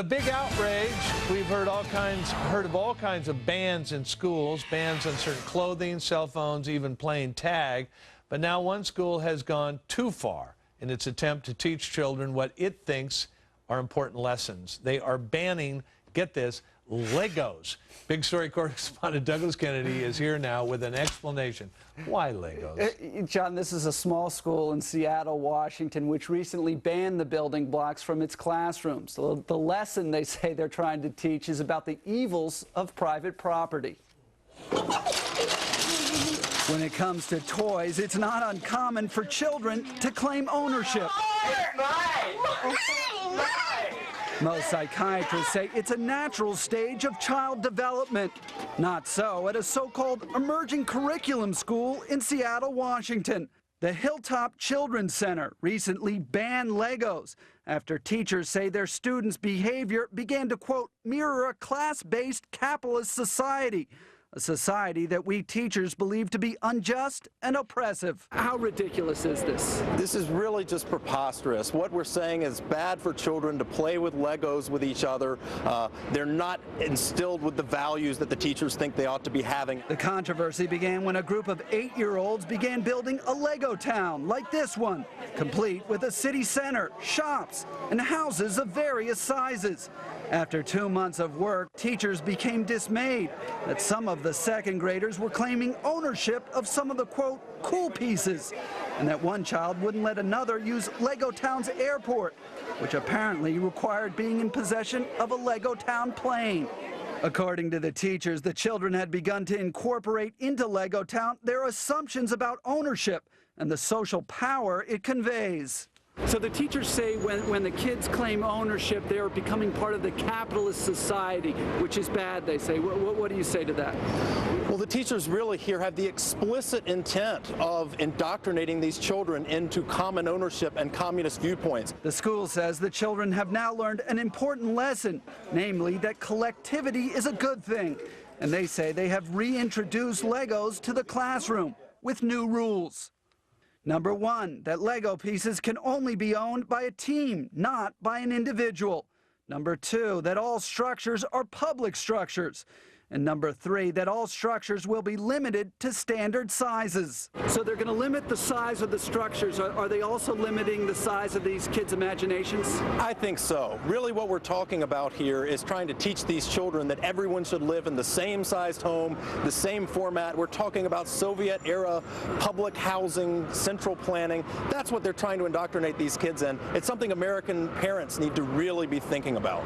The big outrage. We've heard of all kinds of bans in schools, bans on certain clothing, cell phones, even playing tag. But now one school has gone too far in its attempt to teach children what it thinks are important lessons. They are banning, get this, Legos. Big Story correspondent Douglas Kennedy is here now with an explanation. Why Legos? John, this is a small school in Seattle, Washington, which recently banned the building blocks from its classrooms. The lesson they say they're trying to teach is about the evils of private property. When it comes to toys, it's not uncommon for children to claim ownership. Most psychiatrists say it's a natural stage of child development. Not so at a so-called emerging curriculum school in Seattle, Washington. The Hilltop Children's Center recently banned Legos after teachers say their students' behavior began to, quote, mirror a class-based capitalist society. A society that we teachers believe to be unjust and oppressive. How ridiculous is this? This is really just preposterous. What we're saying is bad for children to play with Legos with each other. They're not instilled with the values that the teachers think they ought to be having. The controversy began when a group of 8-year-olds began building a Lego town like this one, complete with a city center, shops, and houses of various sizes. After 2 months of work, teachers became dismayed that some of the second graders were claiming ownership of some of the, quote, cool pieces, and that one child wouldn't let another use Lego Town's airport, which apparently required being in possession of a Lego Town plane. According to the teachers, the children had begun to incorporate into Lego Town their assumptions about ownership and the social power it conveys. So the teachers say when the kids claim ownership, they are becoming part of the capitalist society, which is bad, they say. What do you say to that? Well, the teachers really here have the explicit intent of indoctrinating these children into common ownership and communist viewpoints. The school says the children have now learned an important lesson, namely that collectivity is a good thing. And they say they have reintroduced Legos to the classroom with new rules. Number one, that Lego pieces can only be owned by a team, not by an individual. Number two, that all structures are public structures. And number three, that all structures will be limited to standard sizes. So they're going to limit the size of the structures. Are they also limiting the size of these kids' imaginations? I think so. Really what we're talking about here is trying to teach these children that everyone should live in the same sized home, the same format. We're talking about Soviet-era public housing, central planning. That's what they're trying to indoctrinate these kids in. It's something American parents need to really be thinking about.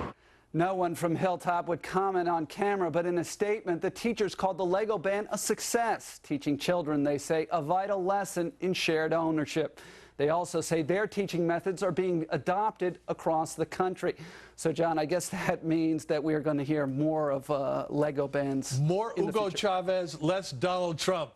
No one from Hilltop would comment on camera, but in a statement, the teachers called the Lego ban a success, teaching children, they say, a vital lesson in shared ownership. They also say their teaching methods are being adopted across the country. So, John, I guess that means that we are going to hear more of Lego bans. More Hugo Chavez, less Donald Trump.